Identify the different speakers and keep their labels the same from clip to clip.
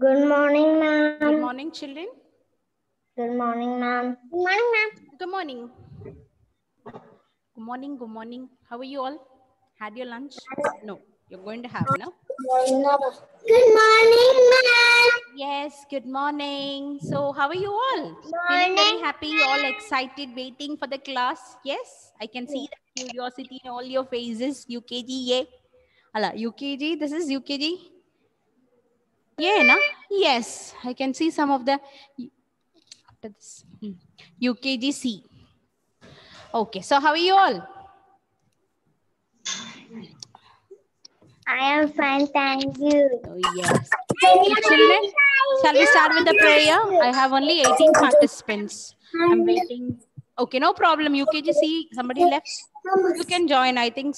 Speaker 1: Good morning, ma'am.
Speaker 2: Good morning, children.
Speaker 1: Good morning, ma'am. Good morning, ma'am.
Speaker 2: Good morning. Good morning. Good morning. How are you all? Had your lunch? No, you're going to have, no?
Speaker 1: Good morning, ma'am.
Speaker 2: Yes, good morning. So, how are you all? Feeling very happy, all excited, waiting for the class? Yes, I can see the curiosity in all your faces. UKG, yeah. Hala, UKG, this is UKG. Yeah, na? Yes, I can see some of the after this. UKG C. Okay, so how are you all?
Speaker 1: I am fine, thank you.
Speaker 2: Oh, yes. So, children, shall we start with the prayer? I have only 18 participants. I'm waiting. Okay, no problem. UKGC, somebody left. You can join. I think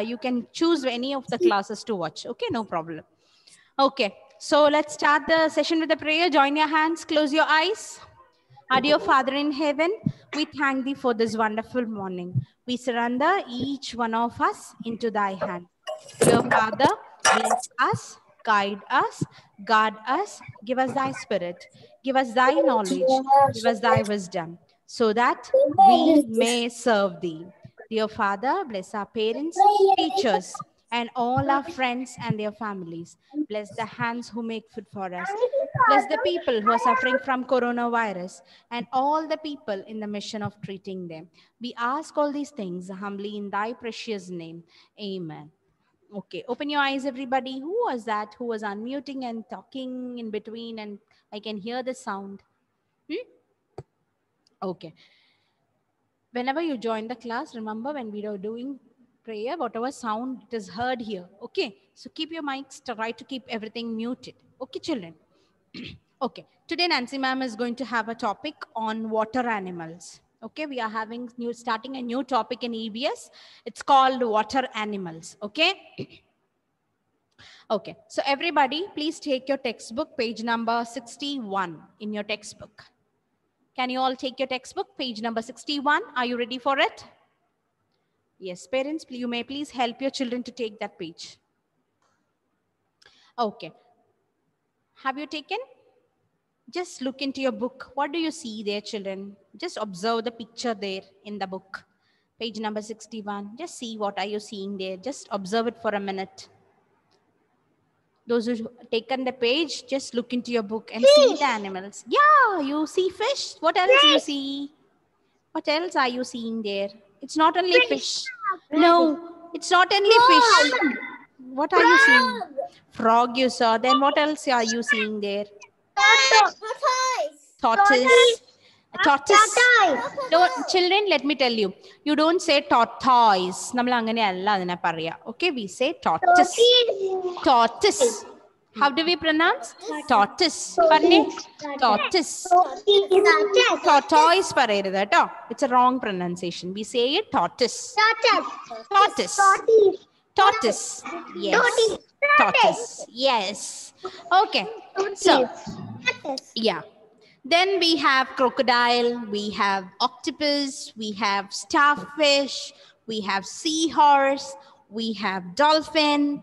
Speaker 2: you can choose any of the classes to watch. Okay, no problem. Okay, so let's start the session with the prayer. Join your hands, close your eyes. Our dear Father in heaven, we thank thee for this wonderful morning. We surrender each one of us into thy hand. Dear Father, bless us, guide us, guard us, give us thy spirit, give us thy knowledge, give us thy wisdom, so that we may serve thee. Dear Father, bless our parents, teachers, and all our friends and their families. Bless the hands who make food for us. Bless the people who are suffering from coronavirus and all the people in the mission of treating them. We ask all these things humbly in thy precious name. Amen. Okay, open your eyes, everybody. Who was that? Who was unmuting and talking in between? And I can hear the sound. Okay. Whenever you join the class, remember when we are doing prayer, whatever sound it is heard here. Okay. So keep your mics, try to keep everything muted. Okay, children. Okay, today Nancy ma'am is going to have a topic on water animals. Okay, we are starting a new topic in EBS. It's called water animals. Okay. Okay, so everybody, please take your textbook, page number 61 in your textbook. Can you all take your textbook, page number 61? Are you ready for it? Yes, parents, you may please help your children to take that page. Okay. Have you taken? Just look into your book. What do you see there, children? Just observe the picture there in the book. Page number 61. Just see what are you seeing there. Just observe it for a minute. Those who taken the page, just look into your book and see the animals. Yeah, you see fish. What else you see? What else are you seeing there? It's not only fish. No, it's not only fish. What are you seeing? Frog you saw. Then what else are you seeing there? Tortoise. Tortoise. No, children, let me tell you. You don't say tortoise. Okay, we say tortoise. Tortoise. How do we pronounce? Tortoise. Tortoise. Tortoise. It's a wrong pronunciation. We say it tortoise. Tortoise. Tortoise. Yes. Tortoise. Yes. Okay. So, yeah. Then we have crocodile, we have octopus, we have starfish, we have seahorse, we have dolphin,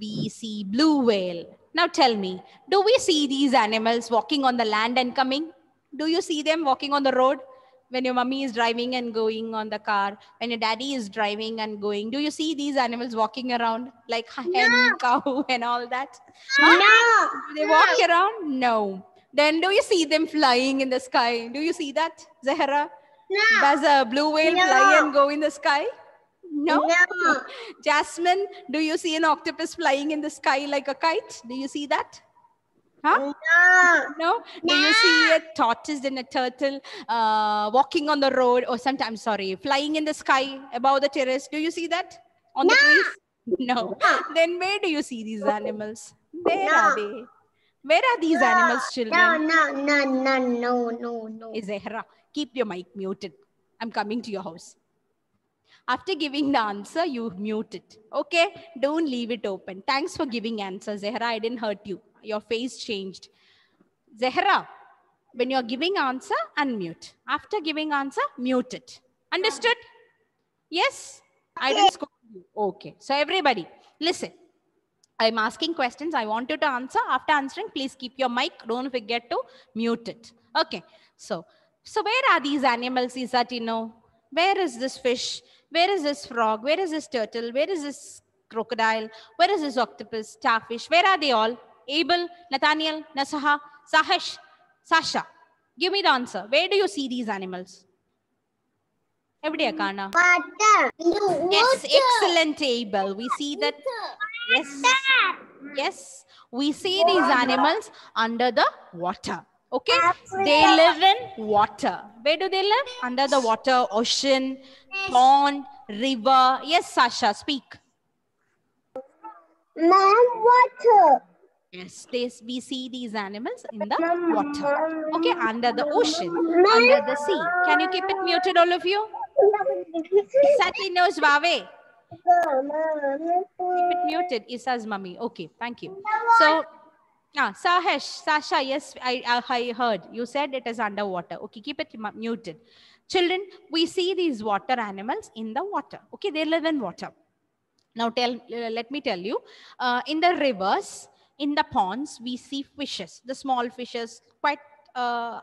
Speaker 2: we see blue whale. Now tell me, do we see these animals walking on the land and coming? Do you see them walking on the road? When your mommy is driving and going on the car, when your daddy is driving and going, do you see these animals walking around like hen, cow, and all that? Huh? Do they walk around? No. Then do you see them flying in the sky? Do you see that, Zahra?
Speaker 1: No.
Speaker 2: Does a blue whale fly and go in the sky? No?
Speaker 1: No.
Speaker 2: Jasmine, do you see an octopus flying in the sky like a kite? Do you see that? Huh? No? Do you see a tortoise and a turtle walking on the road, or sometimes, flying in the sky above the terrace? Do you see that on the trees? No. Then where do you see these animals? Where are they? Where are these animals, children?
Speaker 1: No.
Speaker 2: Zahra, keep your mic muted. I'm coming to your house. After giving the answer, you mute it. Okay? Don't leave it open. Thanks for giving answer, Zahra. I didn't hurt you. Your face changed. Zahra, when you're giving answer, unmute. After giving answer, mute it. Understood? Yes? I didn't scold you. Okay. So everybody, listen. I'm asking questions. I want you to answer. After answering, please keep your mic. Don't forget to mute it. Okay. So where are these animals? Is that, you know, where is this fish? Where is this frog? Where is this turtle? Where is this crocodile? Where is this octopus, starfish? Where are they all? Abel, Nathaniel, Nasaha, Sahash, Sasha. Give me the answer. Where do you see these animals? Everybody, Akana.
Speaker 1: Water.
Speaker 2: Yes, excellent, Abel. We see that. Yes. Yes. We see these animals under the water. Okay. They live in water. Where do they live? Under the water, ocean, pond, river. Yes, Sasha, speak.
Speaker 1: Water.
Speaker 2: Yes, we see these animals in the water. Okay, under the ocean, under the sea. Can you keep it muted, all of you? Sati knows Vave. Keep it muted. Isa's mummy. Okay, thank you. So, Sahesh, Sasha, yes, I heard. You said it is underwater. Okay, keep it muted. Children, we see these water animals in the water. Okay, they live in water. Now, let me tell you, in the rivers, in the ponds, we see fishes, the small fishes, quite a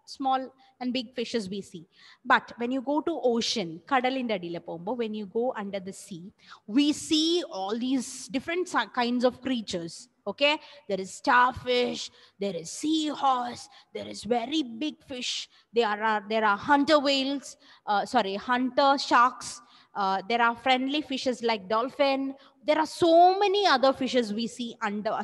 Speaker 2: small and big fishes we see. But when you go to ocean, when you go under the sea, we see all these different kinds of creatures. Okay, there is starfish, there is seahorse, there is very big fish. There are hunter whales, hunter sharks. There are friendly fishes like dolphin. There are so many other fishes we see under,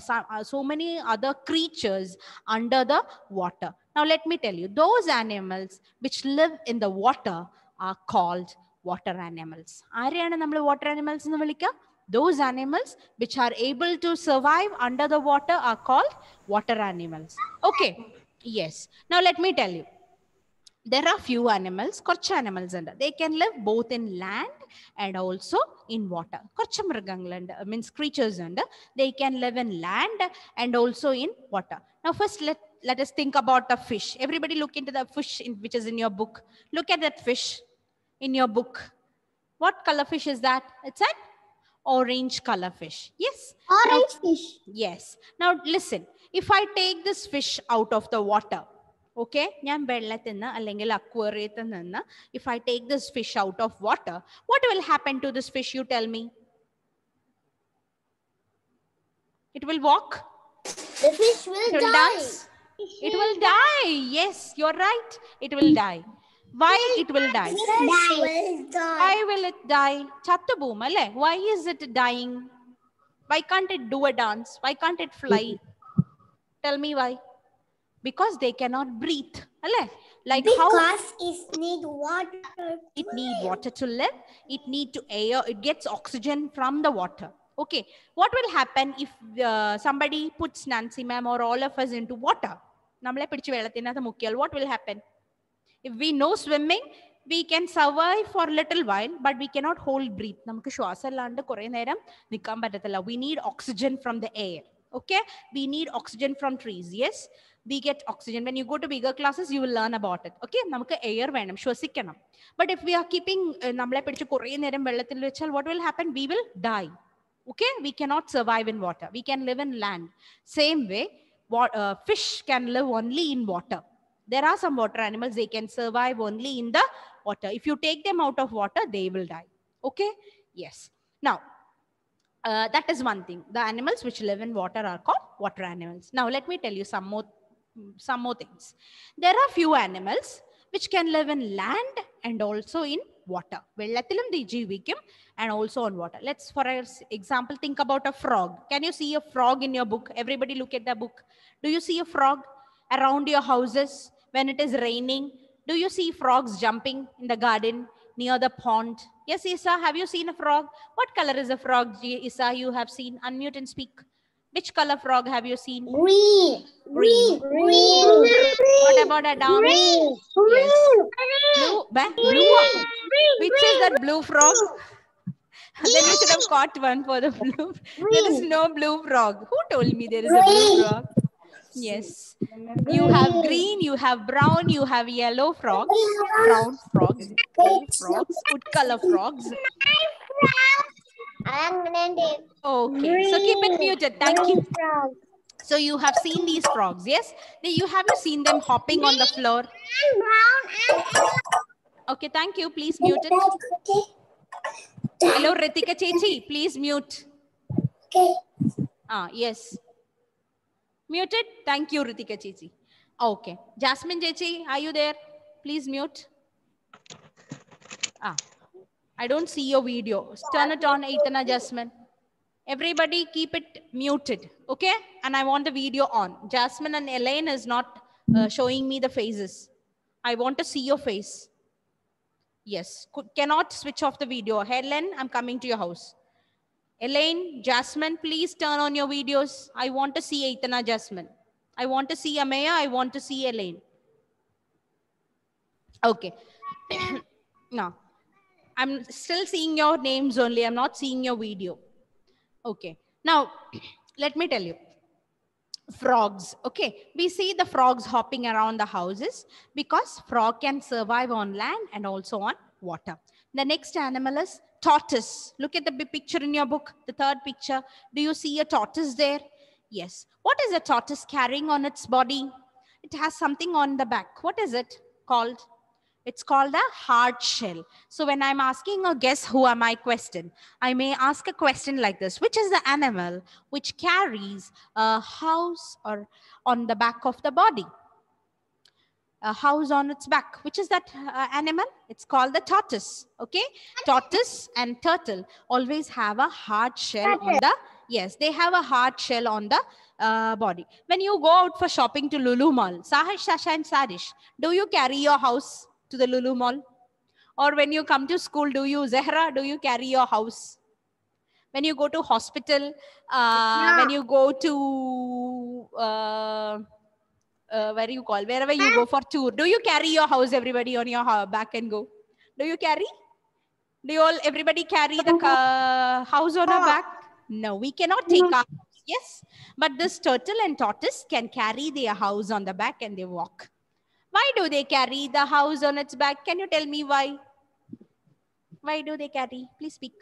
Speaker 2: so many other creatures under the water. Now let me tell you, those animals which live in the water are called water animals. Aareyana nammal water animals ennu vilikka? Those animals which are able to survive under the water are called water animals. Okay. Yes. Now let me tell you. There are few animals, korchu animals under. They can live both in land and also in water. Korchu mrigangalundi, means creatures under. They can live in land and also in water. Now first let us think about a fish. Everybody look into the fish which is in your book. Look at that fish in your book. What color fish is that? It's an orange color fish. Yes.
Speaker 1: Orange fish.
Speaker 2: Yes. Now listen, if I take this fish out of the water, okay, if I take this fish out of water, what will happen to this fish? You tell me. It will walk.
Speaker 1: The fish will die.
Speaker 2: Dance. It will die. Yes, you're right. It will die. Why it will die? Why will it die? Why is it dying? Why can't it do a dance? Why can't it fly? Tell me why. Because they cannot breathe. Like
Speaker 1: because
Speaker 2: how?
Speaker 1: It need water.
Speaker 2: It need water to live. It need to air. It gets oxygen from the water. Okay. What will happen if somebody puts Nancy ma'am or all of us into water? What will happen? If we know swimming, we can survive for a little while, but we cannot hold breath. We need oxygen from the air. Okay? We need oxygen from trees. Yes? We get oxygen. When you go to bigger classes, you will learn about it. Okay? Air venam, shwasikanam. But if we are keeping what will happen? We will die. Okay? We cannot survive in water. We can live in land. Same way, fish can live only in water. There are some water animals, they can survive only in the water. If you take them out of water, they will die. Okay? Yes. Now, that is one thing. The animals which live in water are called water animals. Now, let me tell you some more things. There are few animals which can live in land and also in water. And also on water. Let's, for example, think about a frog. Can you see a frog in your book? Everybody look at the book. Do you see a frog around your houses when it is raining? Do you see frogs jumping in the garden near the pond? Yes, Isa, have you seen a frog? What color is a frog, Isa, you have seen? Unmute and speak. Which color frog have you seen?
Speaker 1: Green.
Speaker 2: Green. What about a dam?
Speaker 1: Green.
Speaker 2: Yes. Blue. Blue. Which is that blue frog? Then you should have caught one for the blue. There is no blue frog. Who told me there is a blue frog? Yes. You have green, you have brown, you have yellow frogs, brown frogs, gray frogs, food color frogs. Okay, so keep it muted. Thank you. So you have seen these frogs, yes? You have you seen them hopping on the floor? Okay, thank you. Please mute it. Hello, Ritika Chechi. Please mute.
Speaker 1: Okay.
Speaker 2: Yes. Muted. Thank you, Ritika Chechi. Okay. Jasmine Chechi, are you there? Please mute. I don't see your video. Turn it on, Aitana Jasmine. Everybody keep it muted, okay? And I want the video on. Jasmine and Elaine is not showing me the faces. I want to see your face. Yes, cannot switch off the video. Helen, I'm coming to your house. Elaine, Jasmine, please turn on your videos. I want to see Aitana Jasmine. I want to see Ameya. I want to see Elaine. Okay. No. I'm still seeing your names only. I'm not seeing your video. Okay. Now, let me tell you. Frogs. Okay. We see the frogs hopping around the houses because frog can survive on land and also on water. The next animal is tortoise. Look at the big picture in your book, the third picture. Do you see a tortoise there? Yes. What is a tortoise carrying on its body? It has something on the back. What is it called? It's called a hard shell. So when I'm asking a guess who am I question, I may ask a question like this. Which is the animal which carries a house or on the back of the body? A house on its back. Which is that animal? It's called the tortoise. Okay. Tortoise and turtle always have a hard shell on the, yes, they have a hard shell on the body. When you go out for shopping to Lulu Mall, Sahish, Sasha and Sadish, do you carry your house to the Lulu Mall? Or when you come to school, do you, Zehra, do you carry your house? When you go to hospital, when you go to, where you call, wherever you go for tour, do you carry your house, everybody on your back and go? Do you carry? Do you all, everybody carry the house on our back? No, we cannot take our house, yes. But this turtle and tortoise can carry their house on the back and they walk. Why do they carry the house on its back? Can you tell me why? Why do they carry? Please speak.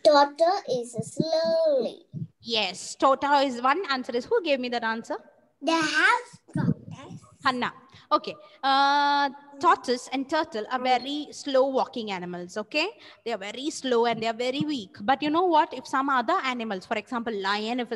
Speaker 1: Daughter is slowly.
Speaker 2: Yes, Tota is one answer. Is who gave me that answer?
Speaker 1: They have tortoise.
Speaker 2: Hanna. Okay. Tortoise and turtle are very slow walking animals. Okay. They are very slow and they are very weak. But you know what? If some other animals, for example, lion, if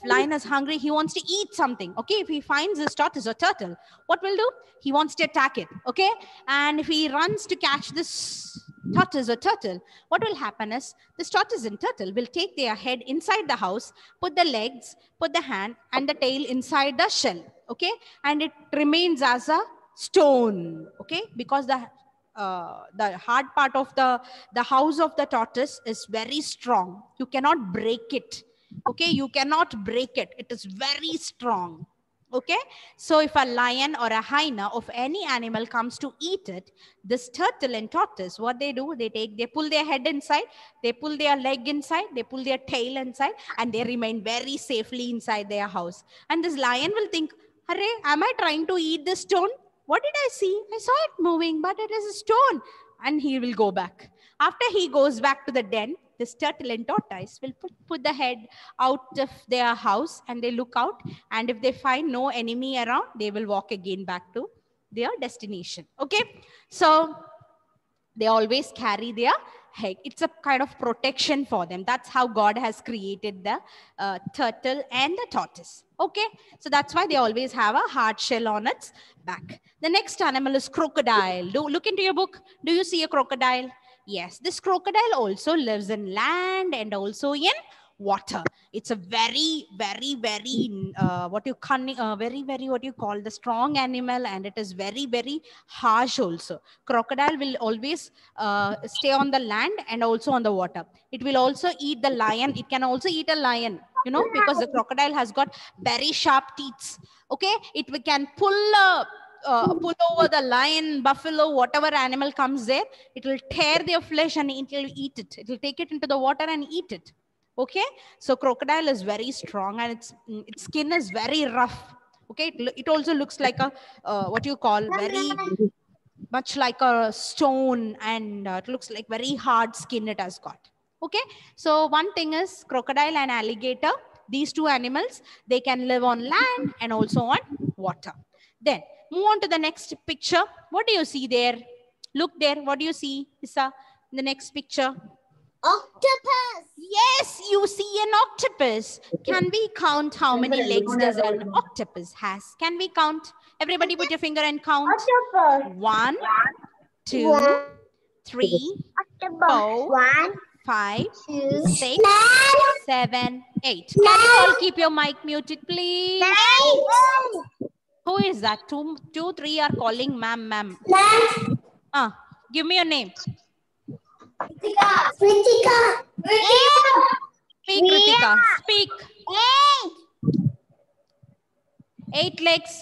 Speaker 2: lion is hungry, he wants to eat something. Okay. If he finds this tortoise or turtle, what will do? He wants to attack it. Okay. And if he runs to catch this tortoise or turtle, what will happen is this tortoise and turtle will take their head inside the house, put the legs, put the hand and the tail inside the shell. Okay. And it remains as a stone. Okay. Because the hard part of the house of the tortoise is very strong. You cannot break it. Okay. You cannot break it. It is very strong. Okay. So if a lion or a hyena of any animal comes to eat it, this turtle and tortoise, what they do, they pull their head inside, they pull their leg inside, they pull their tail inside, and they remain very safely inside their house. And this lion will think, "Arey, am I trying to eat this stone? What did I see? I saw it moving, but it is a stone." And he will go back. After he goes back to the den, this turtle and tortoise will put the head out of their house and they look out. And if they find no enemy around, they will walk again back to their destination. Okay. So they always carry their head. It's a kind of protection for them. That's how God has created the turtle and the tortoise. Okay. So that's why they always have a hard shell on its back. The next animal is crocodile. Look into your book. Do you see a crocodile? Yes, this crocodile also lives in land and also in water. It's a very, very, very, what you call the strong animal, and it is very, very harsh also. Crocodile will always stay on the land and also on the water. It will also eat the lion. It can also eat a lion, you know, because the crocodile has got very sharp teeth. Okay, it can pull over the lion, buffalo, whatever animal comes there. It will tear their flesh and it will eat it. It will take it into the water and eat it. Okay, so crocodile is very strong and its skin is very rough. Okay, it also looks like a what you call very, much like a stone, and it looks like very hard skin it has got. Okay, so one thing is crocodile and alligator, these two animals, they can live on land and also on water. Then move on to the next picture. What do you see there? Look there. What do you see, Issa, in the next picture?
Speaker 1: Octopus.
Speaker 2: Yes, you see an octopus. Can we count how many legs does an octopus has? Can we count? Everybody put your finger and count.
Speaker 1: Octopus.
Speaker 2: 1, 2, 3,
Speaker 1: Octopus.
Speaker 2: 4,
Speaker 1: 1,
Speaker 2: 5,
Speaker 1: 2,
Speaker 2: 6, 7, 8. Can you all keep your mic muted, please?
Speaker 1: 9.
Speaker 2: Who is that? 2, 3 are calling ma'am, ma'am. Give me your name.
Speaker 1: Kritika.
Speaker 2: Speak, Kritika. Speak. 8 legs.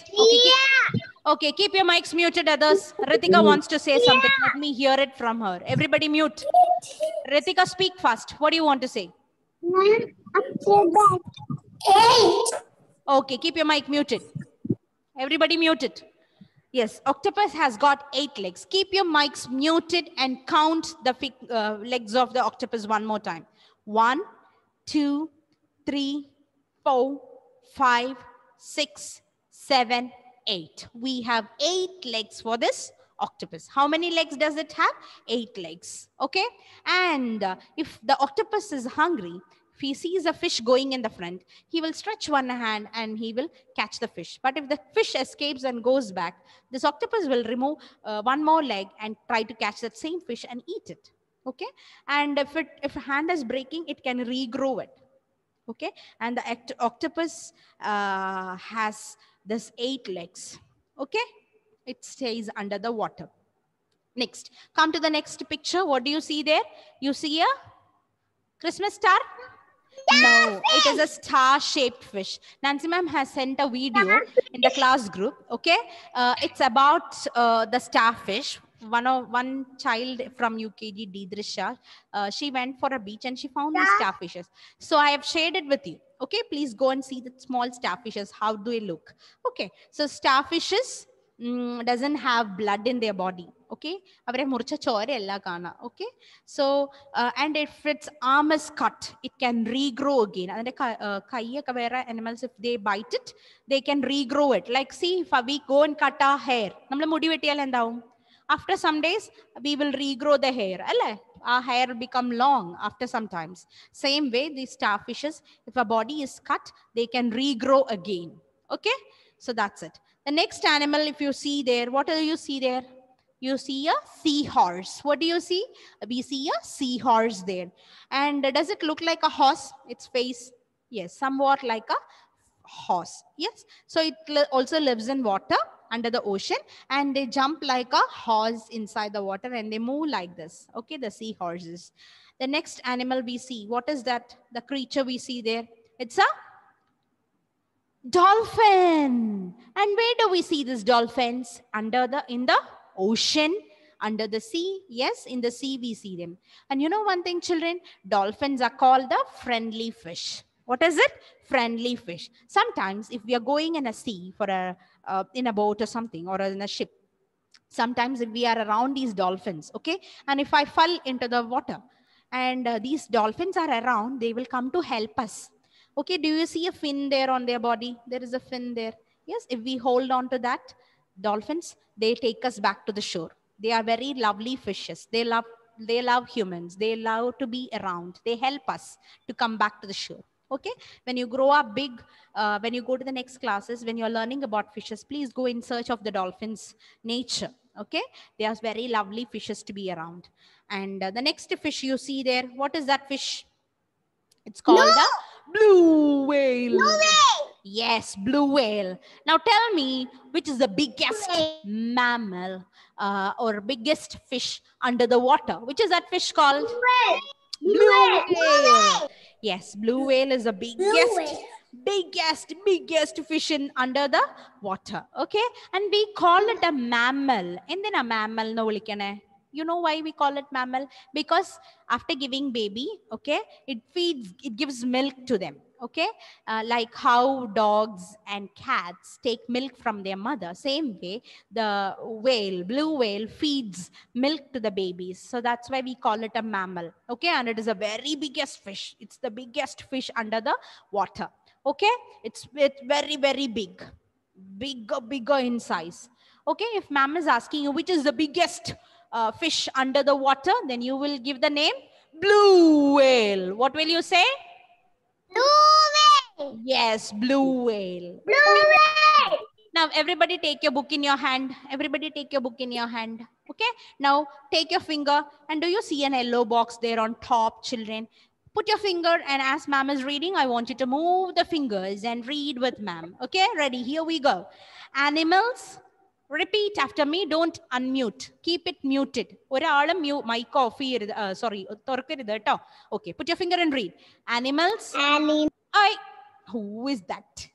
Speaker 2: Okay, keep your mics muted, others. Ritika wants to say something. Let me hear it from her. Everybody mute. Ritika, speak fast. What do you want to say?
Speaker 1: 8.
Speaker 2: Okay, keep your mic muted. Everybody muted. Yes, octopus has got 8 legs. Keep your mics muted and count the legs of the octopus one more time. 1, 2, 3, 4, 5, 6, 7, 8. We have 8 legs for this octopus. How many legs does it have? 8 legs. Okay. And if the octopus is hungry, if he sees a fish going in the front, he will stretch one hand and he will catch the fish. But if the fish escapes and goes back, this octopus will remove one more leg and try to catch that same fish and eat it. Okay. And if a hand is breaking, it can regrow it. Okay. And the octopus has this 8 legs. Okay. It stays under the water. Next, come to the next picture. What do you see there? You see a Christmas star? No, it is a star-shaped fish. Nancy ma'am has sent a video in the class group. Okay, it's about the starfish. One child from UKG, Deedrisha, she went for a beach and she found these starfishes. So I have shared it with you. Okay, please go and see the small starfishes. How do they look? Okay, so starfishes doesn't have blood in their body. Okay, okay, so and if its arm is cut, it can regrow again. And animals, if they bite it, they can regrow it. Like, see, if we go and cut our hair, after some days we will regrow the hair. Our hair will become long after some times. Same way, these starfishes, if a body is cut, they can regrow again. Okay, so that's it. The next animal, if you see there, what do you see there? You see a seahorse. What do you see? We see a seahorse there. And does it look like a horse? Its face, yes, somewhat like a horse. Yes. So it also lives in water under the ocean, and they jump like a horse inside the water and they move like this. Okay, the seahorses. The next animal we see, what is that? The creature we see there? It's a dolphin. And where do we see these dolphins? In the ocean, under the sea. Yes, in the sea we see them. And you know one thing, children, dolphins are called the friendly fish. What is it? Friendly fish. Sometimes if we are going in a sea for in a boat or something, or in a ship, sometimes if we are around these dolphins, okay, and if I fall into the water and these dolphins are around, they will come to help us. Okay, do you see a fin there on their body? There is a fin there. Yes, if we hold on to that, dolphins, they take us back to the shore. They are very lovely fishes. They love humans. They love to be around. They help us to come back to the shore. Okay, when you grow up big, when you go to the next classes, when you're learning about fishes, please go in search of the dolphins' nature. Okay, they are very lovely fishes to be around. And the next fish you see there, what is that fish? It's called the blue whale.
Speaker 1: Blue whale.
Speaker 2: Yes, blue whale. Now tell me, which is the biggest mammal or biggest fish under the water? Which is that fish called? Blue whale. Yes, blue whale is the biggest fish under the water. Okay, and we call it a mammal. And then a mammal no vilikane. You know why we call it mammal? Because after giving baby, okay, it gives milk to them. Okay, like how dogs and cats take milk from their mother. Same way, the whale, blue whale, feeds milk to the babies. So that's why we call it a mammal. Okay, and it is a very biggest fish. It's the biggest fish under the water. Okay, it's very, very big, bigger in size. Okay, if ma'am is asking you which is the biggest fish under the water, then you will give the name blue whale. What will you say?
Speaker 1: Blue whale.
Speaker 2: Yes, blue whale.
Speaker 1: Blue whale.
Speaker 2: Now, everybody take your book in your hand. Everybody take your book in your hand. Okay. Now, take your finger. And do you see an yellow box there on top, children? Put your finger, and as ma'am is reading, I want you to move the fingers and read with ma'am. Okay. Ready? Here we go. Animals. Repeat after me. Don't unmute. Keep it muted. Mic off. Sorry. Okay. Put your finger and read. Animals. Who is that?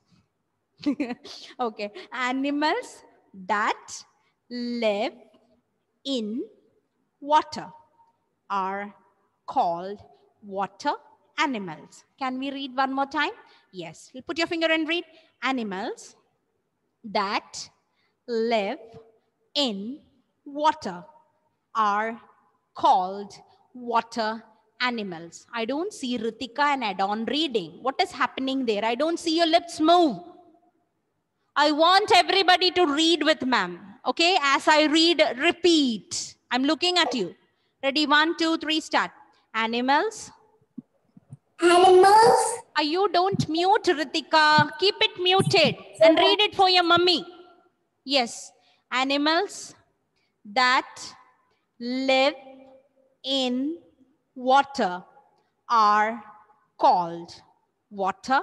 Speaker 2: Okay. Animals that live in water are called water animals. Can we read one more time? Yes. Put your finger and read. Animals that live in water are called water animals. I don't see Ritika and Adon reading. What is happening there? I don't see your lips move. I want everybody to read with ma'am. Okay, as I read, repeat. I'm looking at you. Ready? 1, 2, 3, start. Animals.
Speaker 1: Animals.
Speaker 2: You don't mute, Ritika. Keep it muted and read it for your mummy. Yes. Animals that live in water are called water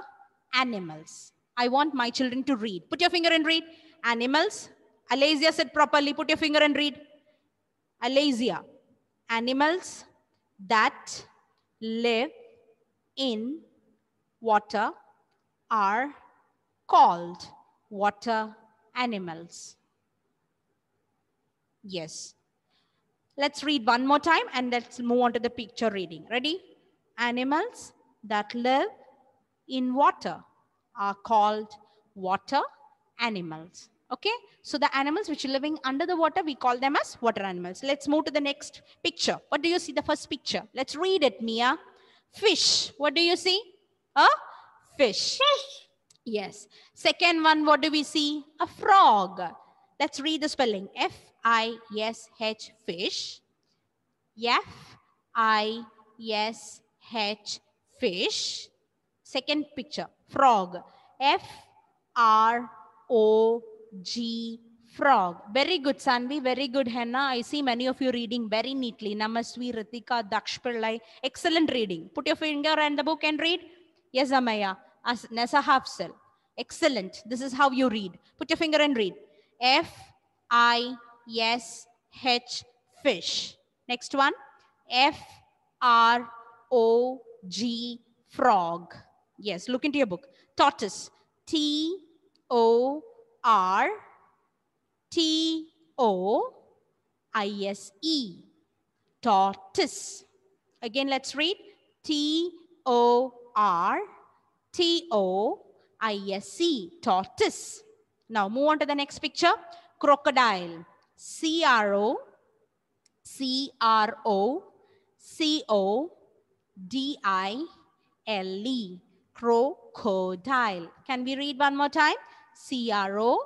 Speaker 2: animals. I want my children to read. Put your finger and read. Animals. Alasia said properly. Put your finger and read. Alasia. Animals that live in water are called water animals. Yes. Let's read one more time and let's move on to the picture reading. Ready? Animals that live in water are called water animals. Okay? So the animals which are living under the water, we call them as water animals. Let's move to the next picture. What do you see? The first picture. Let's read it, Mia. Fish. What do you see? A fish.
Speaker 1: Fish.
Speaker 2: Yes. Second one, what do we see? A frog. Let's read the spelling. F-I-S-H, fish. F-I-S-H, fish. Second picture, frog. F-R-O-G, frog. Very good, Sanvi. Very good, Henna. I see many of you reading very neatly. Namasvi, Ritika, Daksh Pillai. Excellent reading. Put your finger and the book and read. Yes, Amaya. Nessa Hafsel. Excellent. This is how you read. Put your finger and read. F-I-S-H, fish. Next one. F-R-O-G, frog. Yes, look into your book. Tortoise. T-O-R-T-O-I-S-E. Tortoise. Again, let's read. T-O-R-T-O-I-S-E. Tortoise. Now, move on to the next picture. Crocodile. C-R-O-C-O-D-I-L-E. Crocodile. Can we read one more time? C-R-O.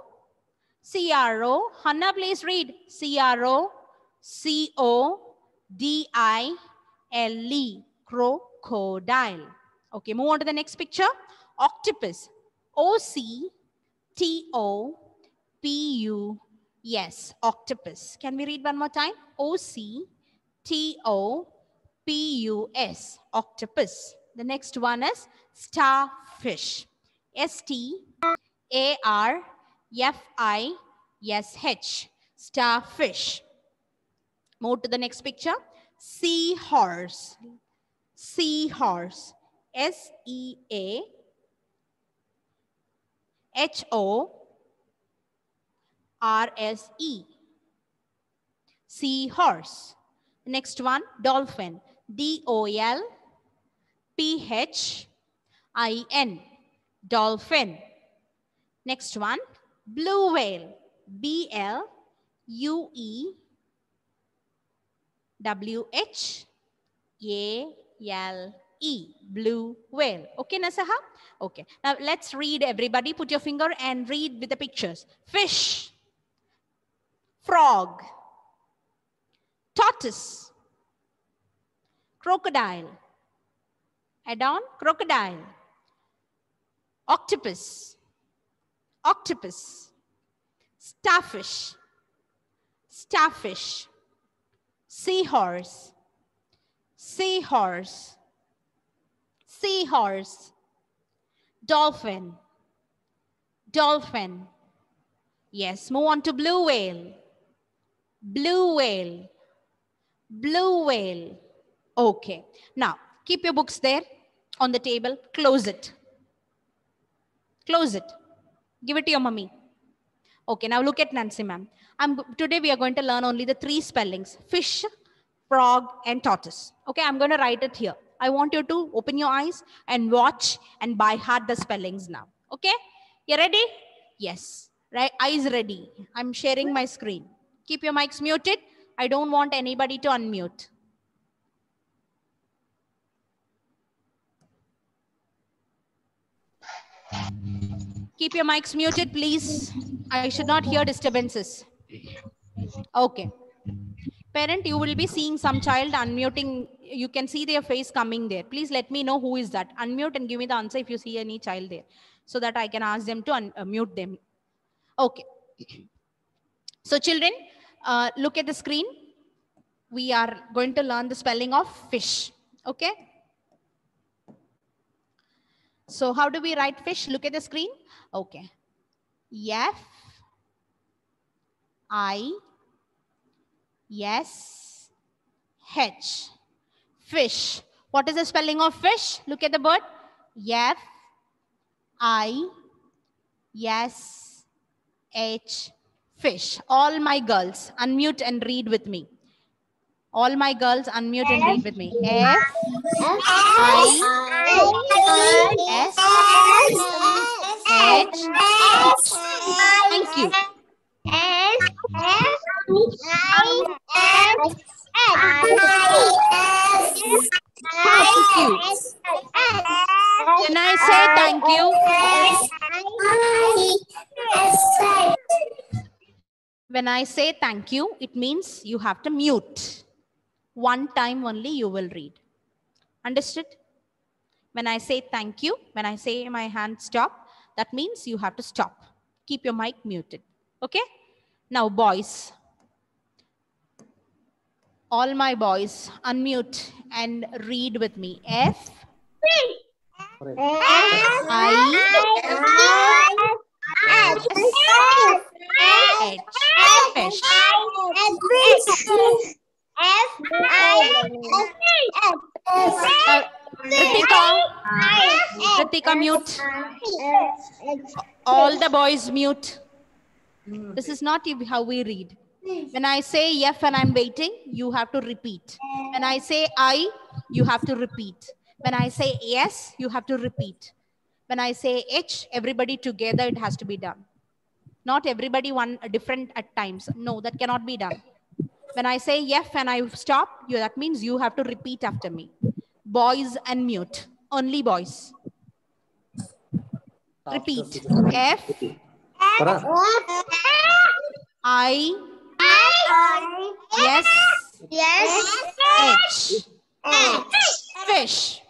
Speaker 2: Hannah, please read. C-R-O-C-O-D-I-L-E. Crocodile. Okay, move on to the next picture. Octopus. O-C-T-O-P-U. Octopus. Can we read one more time? O-C-T-O-P-U-S. Octopus. The next one is starfish. S-T-A-R-F-I-S-H. Starfish. Move to the next picture. Seahorse. Seahorse. S-E-A-H-O-R-S-E. Seahorse. Next one, dolphin. D-O-L-P-H-I-N. I-N. Dolphin. Next one, blue whale. B-L-U-E-W-H-A-L-E. Blue whale. Okay, Nasaha? Okay. Now let's read, everybody. Put your finger and read with the pictures. Fish. Frog. Tortoise. Crocodile. Add on, crocodile. Octopus. Octopus. Starfish. Starfish. Seahorse. Seahorse. Seahorse. Dolphin. Dolphin. Yes, move on to blue whale. Blue whale. Blue whale. Okay. Now, keep your books there on the table. Close it. Close it. Give it to your mummy. Okay, now look at Nancy, ma'am. Today we are going to learn only the 3 spellings. Fish, frog, and tortoise. Okay, I'm going to write it here. I want you to open your eyes and watch and by heart the spellings now. Okay, you ready? Yes. Right, eyes ready. I'm sharing my screen. Keep your mics muted. I don't want anybody to unmute. Keep your mics muted, please. I should not hear disturbances. Okay. Parent, you will be seeing some child unmuting. You can see their face coming there. Please let me know who is that. Unmute and give me the answer if you see any child there, so that I can ask them to unmute them. Okay. So children, look at the screen. We are going to learn the spelling of fish. Okay. So how do we write fish? Look at the screen. Okay. F-I-S-H. Fish. What is the spelling of fish? Look at the bird. F-I-S-H. Fish. All my girls, unmute and read with me. All my girls, unmute and read with me. F-I-S-H. Thank you. Thank you. When I say thank you, when I say thank you, it means you have to mute. One time only you will read. Understood? When I say thank you, when I say my hand stop, that means you have to stop. Keep your mic muted. Okay? Now boys. All my boys, unmute and read with me. F. Fish. Ritika, mute. All the boys mute. This is not how we read. When I say F and I'm waiting, you have to repeat. When I say I, you have to repeat. When I say yes, you have to repeat. When I say H, everybody together, it has to be done. Not everybody one different at times. No, that cannot be done. When I say F and I stop, that means you have to repeat after me. Boys unmute. Only boys. Repeat. F. I. Yes. H. Fish.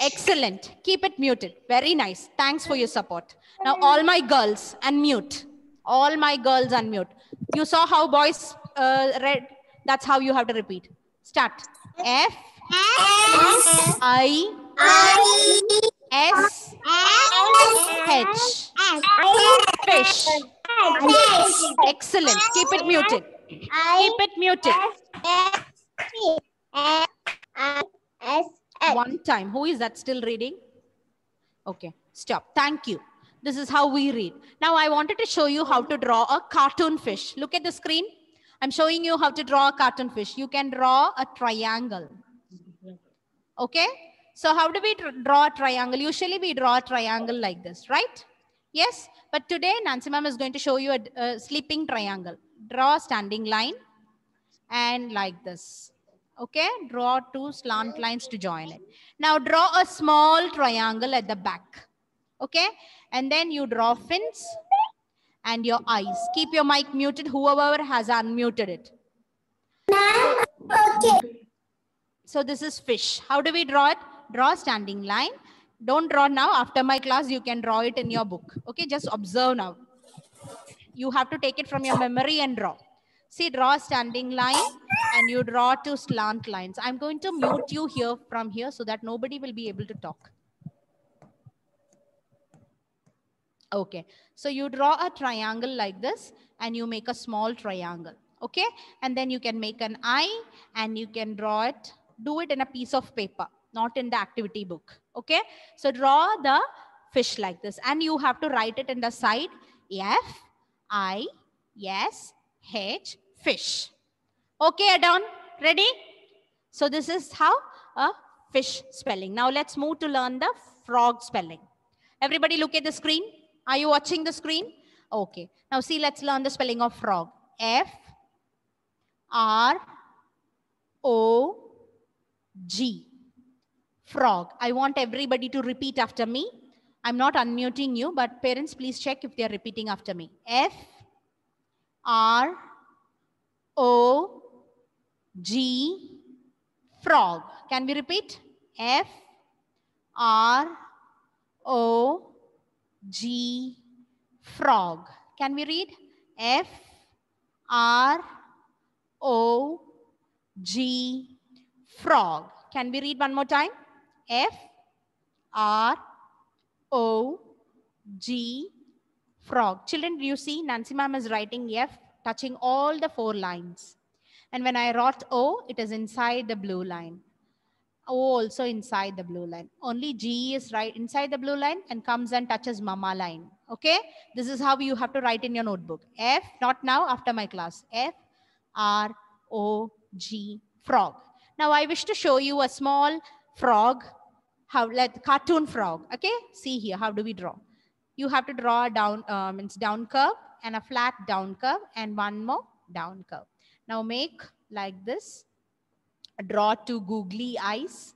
Speaker 2: Excellent. Keep it muted. Very nice. Thanks for your support. Now all my girls unmute. All my girls unmute. You saw how boys read. That's how you have to repeat. Start. F. I. S. H. Fish. Excellent. Keep it muted. Keep it muted. One time. Who is that still reading? Okay. Stop. Thank you. This is how we read. Now I wanted to show you how to draw a cartoon fish. Look at the screen. I'm showing you how to draw a cartoon fish. You can draw a triangle. Okay. So how do we draw a triangle? Usually we draw a triangle like this, right? Yes, but today Nancy ma'am is going to show you a sleeping triangle. Draw a standing line and like this. Okay, draw two slant lines to join it. Now draw a small triangle at the back. Okay, and then you draw fins and your eyes. Keep your mic muted, whoever has unmuted it.
Speaker 1: Okay.
Speaker 2: So this is fish. How do we draw it? Draw a standing line. Don't draw now. After my class, you can draw it in your book. Okay, just observe now. You have to take it from your memory and draw. See, draw a standing line and you draw two slant lines. I'm going to mute you here from here so that nobody will be able to talk. Okay, so you draw a triangle like this and you make a small triangle. Okay, and then you can make an eye and you can draw it, do it in a piece of paper, not in the activity book. Okay, so draw the fish like this and you have to write it in the side, F-I-S-H, fish. Okay, Adon, ready? So this is how a fish spelling. Now let's move to learn the frog spelling. Everybody look at the screen. Are you watching the screen? Okay. Now see, let's learn the spelling of frog. F-R-O-G. Frog. I want everybody to repeat after me. I'm not unmuting you, but parents, please check if they're repeating after me. F-R-O-G. Frog. Can we repeat? F-R-O-G. Frog. Can we read? F-R-O-G. Frog. Can we read one more time? F-R-O-G. Frog. Children, do you see Nancy ma'am is writing F, touching all the 4 lines. And when I wrote O, it is inside the blue line. O also inside the blue line. Only G is right inside the blue line and comes and touches mama line. Okay? This is how you have to write in your notebook. F, not now, after my class. F-R-O-G, frog. Now I wish to show you a small frog, how like cartoon frog. Okay? See here, how do we draw? You have to draw a down curve and a flat down curve and one more down curve. Now make like this. Draw 2 googly eyes,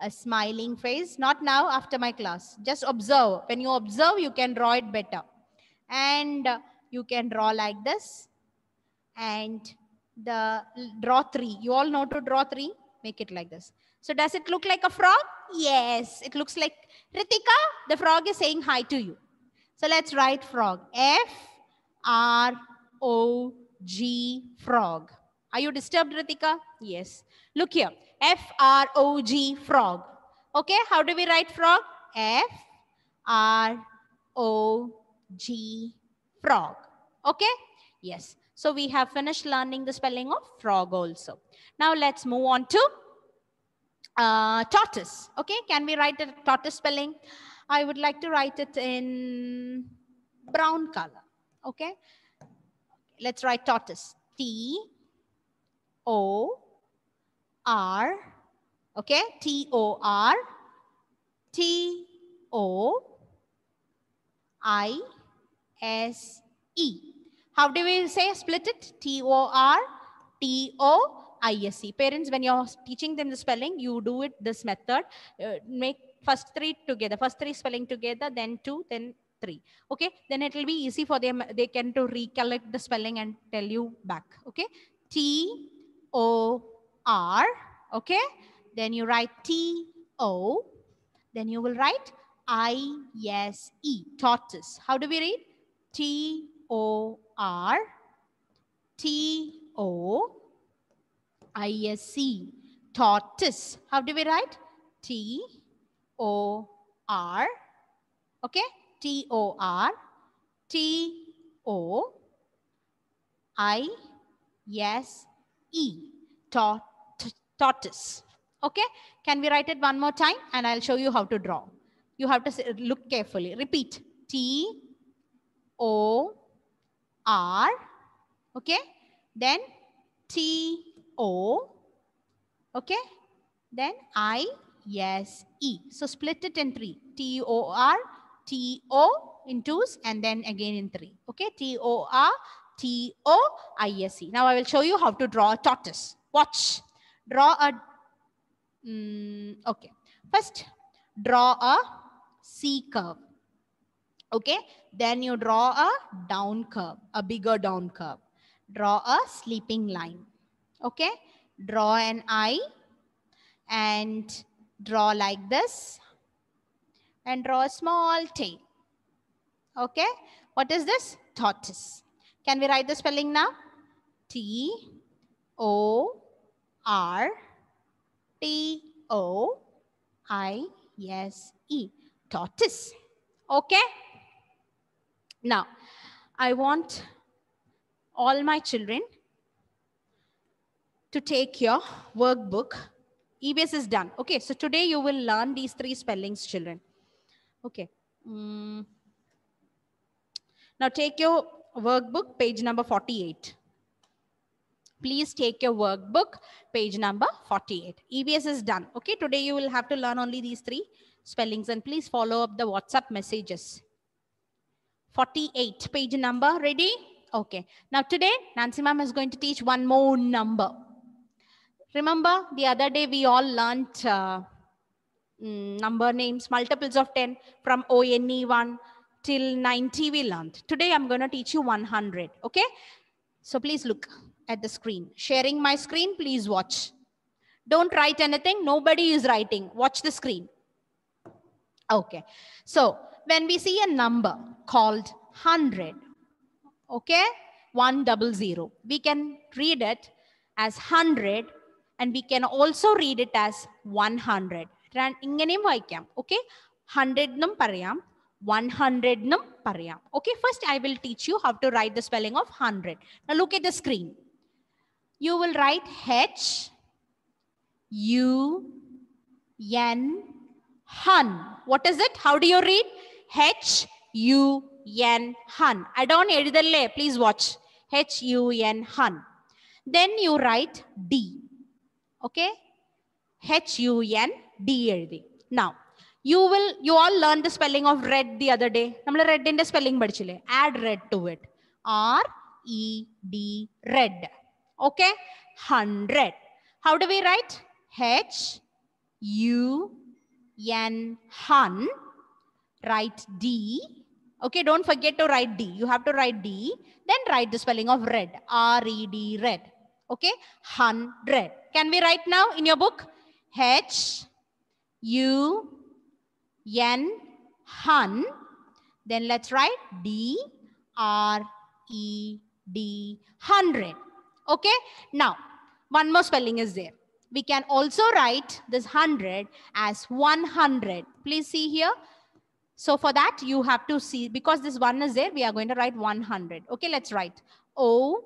Speaker 2: a smiling face. Not now, after my class. Just observe. When you observe, you can draw it better. And you can draw like this. And draw 3. You all know to draw 3. Make it like this. So does it look like a frog? Yes, it looks like Ritika. The frog is saying hi to you. So let's write frog. F-R-O-G, frog. Are you disturbed, Ritika? Yes. Look here. F-R-O-G, frog. Okay, how do we write frog? F-R-O-G, frog. Okay? Yes. So we have finished learning the spelling of frog also. Now let's move on to tortoise. Okay, can we write a tortoise spelling? I would like to write it in brown color. Okay, let's write tortoise. T-O-R. Okay, T-O-R-T-O-I-S-E. How do we say split it? T-O-R-T-O-I-S-E. Parents, when you're teaching them the spelling, you do it this method. Make first 3 together, first 3 spelling together, then 2, then 3. Okay, then it will be easy for them. They can to recollect the spelling and tell you back. Okay, T-O-R. Okay, then you write T-O. Then you will write I-S-E, tortoise. How do we read? T-O-R-T-O-I-S-E, tortoise. How do we write? T-O-R. Okay, T-O-R-T-O-I-S-E, tortoise. Okay, can we write it one more time? And I'll show you how to draw. You have to look carefully. Repeat. T-O-R. Okay, then T-O. Okay, then I, S, E. So split it in three. T-O-R, T-O in twos, and then again in three. Okay, T-O-R, T-O-I-S-E. Now I will show you how to draw a tortoise. Watch. Draw a, okay. First, draw a C curve. Okay, then you draw a down curve, a bigger down curve. Draw a sleeping line. Okay, draw an eye and draw like this and draw a small tail. Okay, what is this? Tortoise. Can we write the spelling now? T-O-R-T-O-I-S-E. Tortoise. Okay. Now, I want all my children to take your workbook. EBS is done. Okay, so today you will learn these three spellings, children. Okay. Now take your workbook, page number 48. Please take your workbook, page number 48. EBS is done. Okay, today you will have to learn only these three spellings, and please follow up the WhatsApp messages. 48, page number, ready? Okay. Now today, Nancy ma'am is going to teach one more number. Remember, the other day we all learnt number names, multiples of 10 from ONE1 till 90 we learned. Today I'm going to teach you 100. Okay? So please look at the screen. Sharing my screen, please watch. Don't write anything. Nobody is writing. Watch the screen. Okay. So when we see a number called 100, okay, 100, we can read it as 100 and we can also read it as 100. ഇങ്ങനെയും വായിക്കാം. Okay, 100 നും പറയാം, 100 നും പറയാം. Okay, first I will teach you how to write the spelling of 100. Now look at the screen. You will write H-U-N, hun. What is it? How do you read? H-U-N, hun. I don't edithalle. Please watch. H-U-N, hun. Then you write D. Okay? H-U-N-D. Now, you all learned the spelling of red the other day. We red in the spelling badchile. Add red to it. R-E-D, red. Okay? 100. How do we write? H-U-N, hun. Write D. Okay, don't forget to write D. You have to write D. Then write the spelling of red. R-E-D, red. Okay, 100. Can we write now in your book? H-U-N, hun. Then let's write D-R-E-D, 100. Okay, now one more spelling is there. We can also write this 100 as 100. Please see here. So for that, you have to see, because this one is there, we are going to write 100. Okay, let's write O-N-E-1.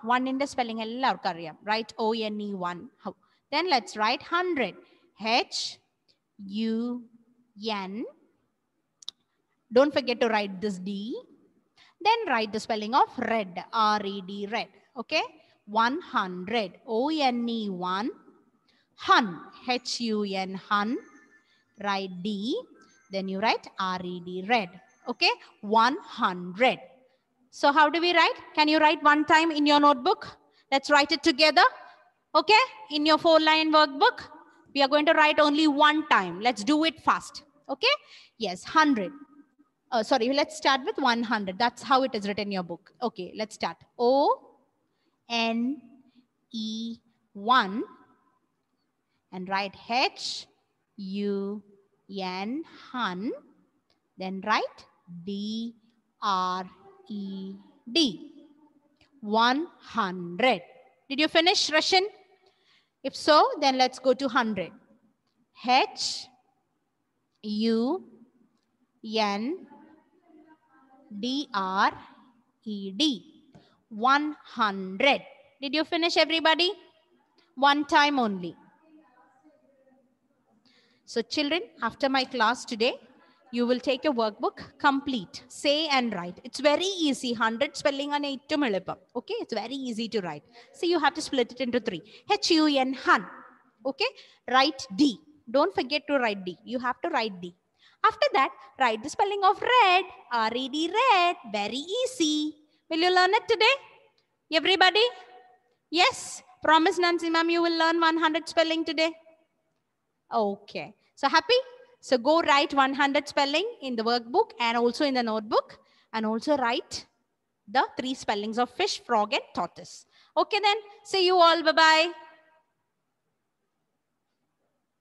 Speaker 2: One in the spelling, right? O-N-E-1. Then let's write 100. H-U-N. Don't forget to write this D. Then write the spelling of red. R-E-D, red. Okay, 100. O-N-E-1. Hun. H-U-N, hun. Write D, then you write R-E-D, red. Okay, 100. So how do we write? Can you write one time in your notebook? Let's write it together. Okay, in your 4-line workbook, we are going to write only one time. Let's do it fast. Okay, yes, 100. Sorry, let's start with 100. That's how it is written in your book. Okay, let's start. O-N-E-1 and write H-U-N, hun. Then write D-R-E-D. 100. Did you finish, Russian? If so, then let's go to 100. H-U-N-D-R-E-D. 100. Did you finish, everybody? One time only. So children, after my class today, you will take your workbook, complete, say and write. It's very easy. 100 spelling on 8. Okay, it's very easy to write. So you have to split it into 3. H-U-N, hun. Okay, write D. Don't forget to write D. You have to write D. After that, write the spelling of red. R-E-D, red. Very easy. Will you learn it today? Everybody? Yes. Promise, Nancy ma'am, you will learn 100 spelling today. Okay. So happy? So go write 100 spelling in the workbook and also in the notebook. And also write the 3 spellings of fish, frog and tortoise. Okay then. See you all. Bye-bye.